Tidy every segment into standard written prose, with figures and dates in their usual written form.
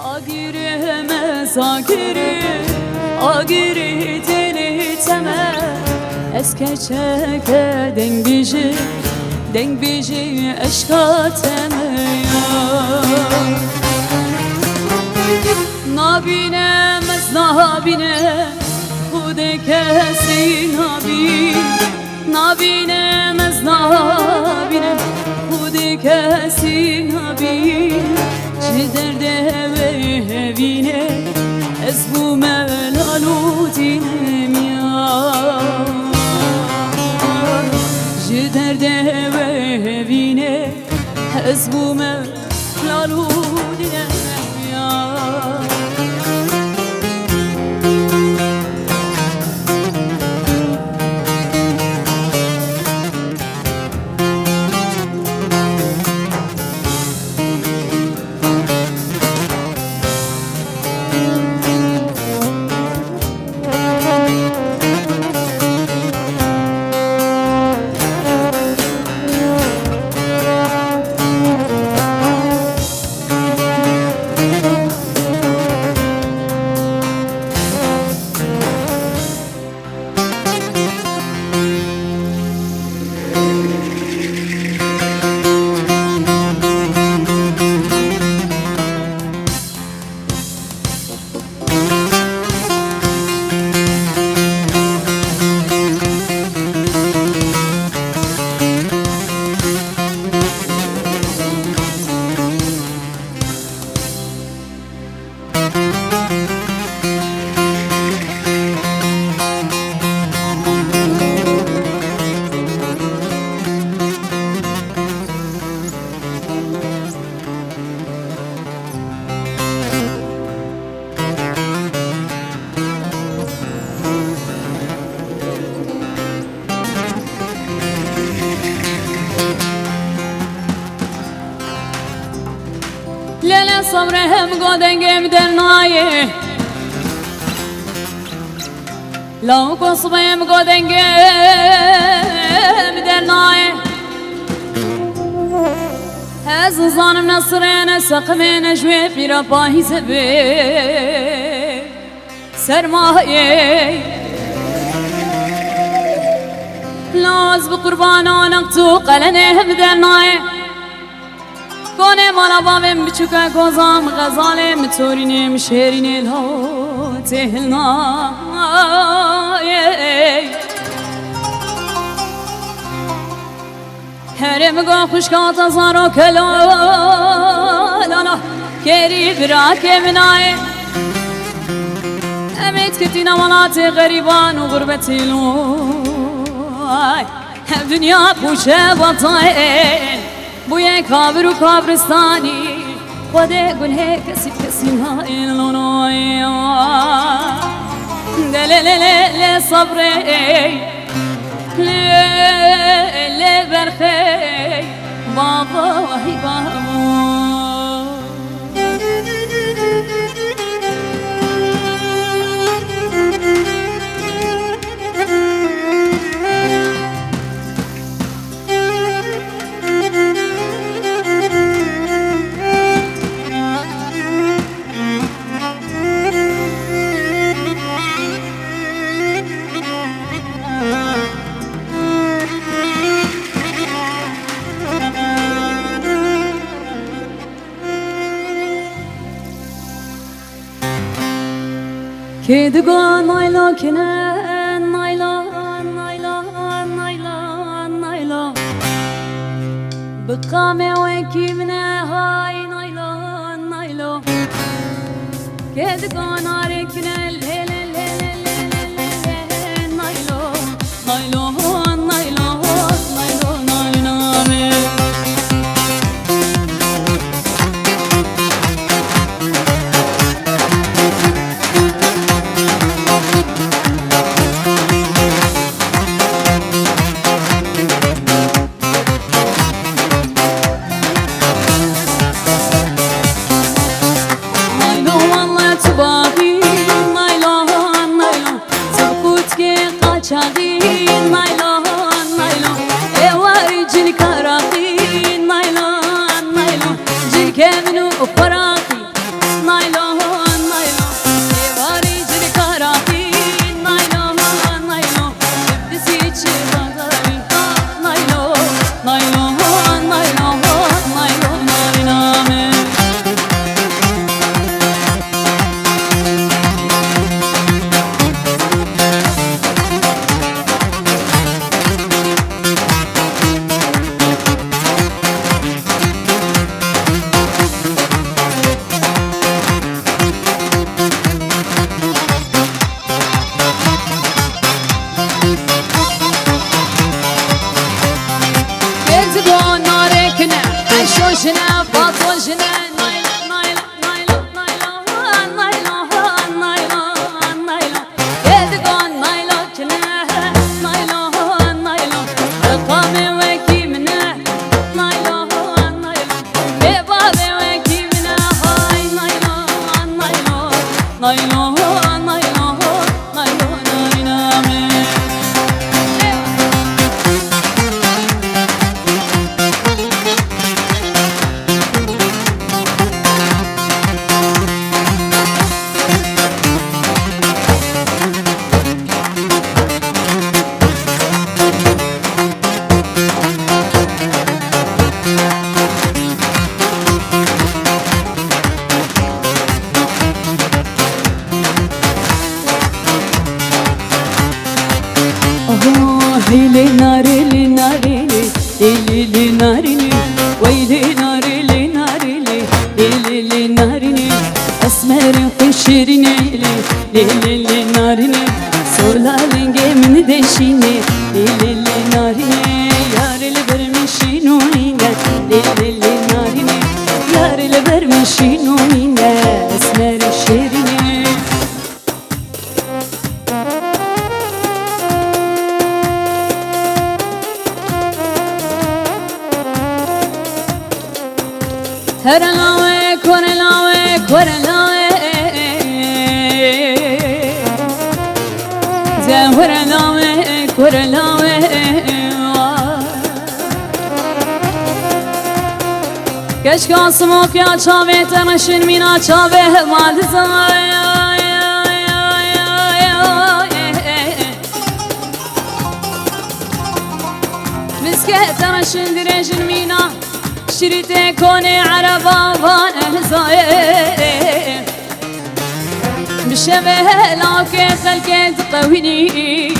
Agiremez agiri deli temel Eske çeke denk biji eşka temel Nabinemez nabine Kude kesi Nabinemez nabine Kude kesi Ciderde ve evine Ez bu melalu dinem ya Ciderde ve evine Ez bu melalu dinem ya Lele sabrem godengem dernaye Lau kosbem godengem dernaye Ez zanım nasrene sakmene jwe pira pahize be Sermaye Laz bu kurbanan tu qalenem dernaye Kone mala bavim biçuka kozam Gazalim torinim şerinin hotehna Herem go kuşkata zaro kelolana Keri birak emnaye Emet kitina manatı gariban u gurbeti loy Hem dünya kuşe batayın Bu ye kabru kabristani Kode gunhe kesi nail lonoy Delelele sabre Le berfe Baba vahi baba Kedigo naylo kine naylo Bıkkame ve kimine hay naylo Kedigo nare kine naylo Nailo نايلون نايلون نايلون نايلون ليلي ناري لي ناري لي لي ناري لي ويلي ناري لي ناري لي لي ناري لي اسمري وشيريني لي لي ناري لي سولا لنجي من دشيني لي ناري لي يار البرمشينو مينا لي ناري لي يار البرمشينو مينا اسمري شيريني هرلاوي كورلاوي كورلاوي زهرلاوي كورلاوي كش كاسموك يا شابي تمشين مينا شابي ما تزاي مسكه تمشين دريجن مينا شريتي كوني عربا وانا زاير بشبه لاكي خلكي تقويني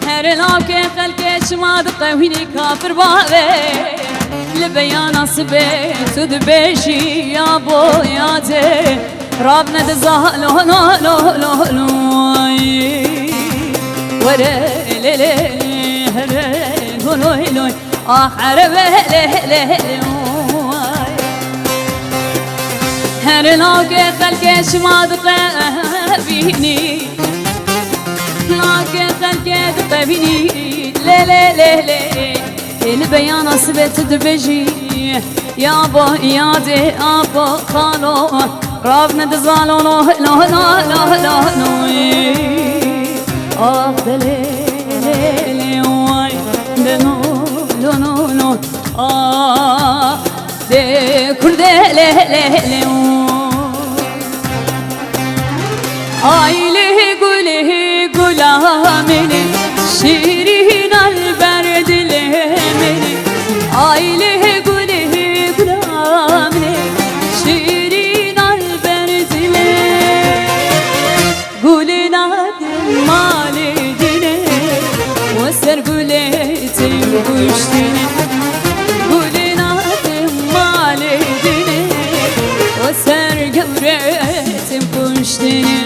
هر لاكي خلكي شما تقويني كافر بابي لبيانا سبي تدبيشي يا بو يا تي رابنا تزاه لو لو لو لو لو وري لي لي هري لوي لوي حربه له هر لاكي خلكي شما تقبيني لاكي خلكي تقبيني لي لي لي لي البيان اصبت تدبجي يا بو يا دي ابو خالو رابنا تزالو لو لو لو لو لو اخ لي لي لي واي دنو لو لو لو دي كرده له له له آيله قوله قلامني شيرين البرد لهمني آيله قوله قلامني شيرين البرد لهمني قولنا مالي ديني وسر قولتي وشتيني قولنا مالي ديني وسر قولتي وشتيني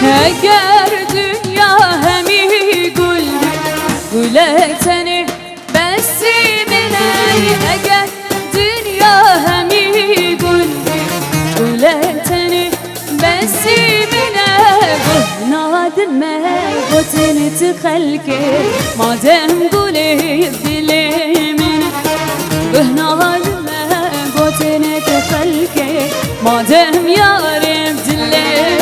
اگر dünya hemi قولتني بس مني اگر dünya hemi قولتني بس مني نادم ما قلتني تخلكي ما دام قولي بدلي مني نادم ما قلتني تخلكي ما دام ياري بدلي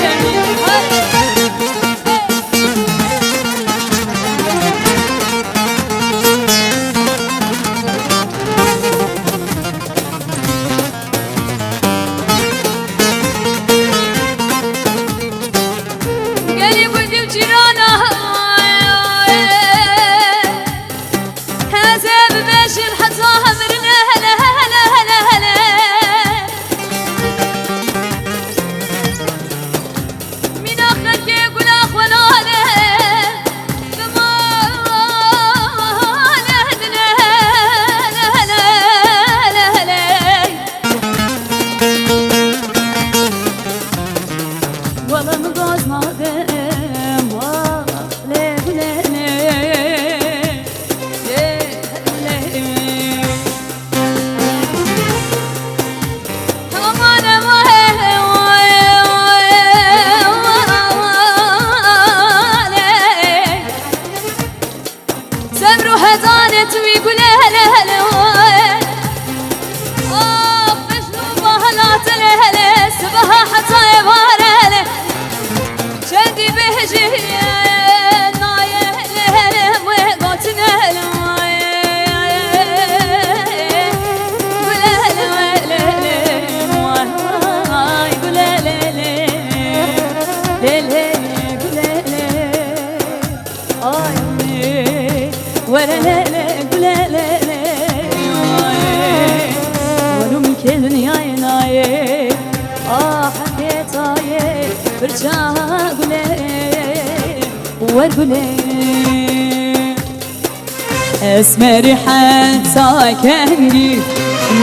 اسمري حتى كنجي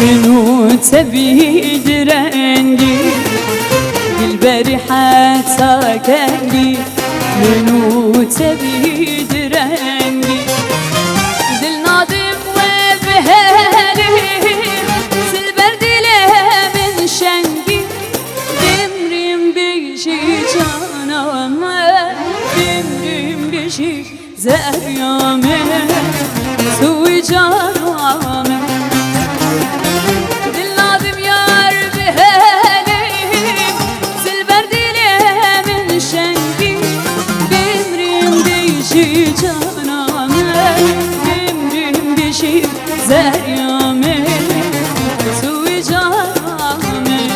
منو تبي درنجي دلبري حتى كنجي منو تبي درنجي دل نادم وبهالي سالبرد له من شنجي دمرم بيشي جانا دمرم بيشي زهريامي سوي جرامي دل نادم يار بهالي سالبرد له من شنجي دمرم بيشي جانامي دمرم بيشي زهريامي سوي جرامي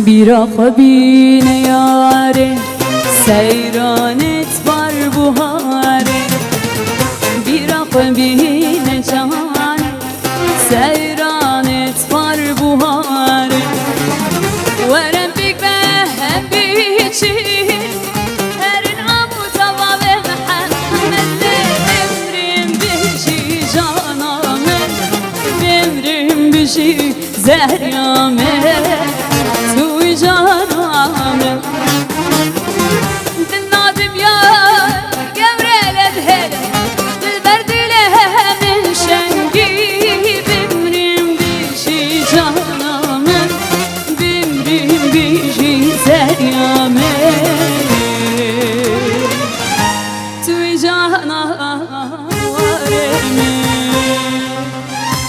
بیراق بینه یاره سیرانت بر بهاره بیراق بینه جان سیرانت بر بهاره ورم بیگ به هم بیچی هرین امو تواب محمد امریم بشی جانامه امریم بشی زهریامه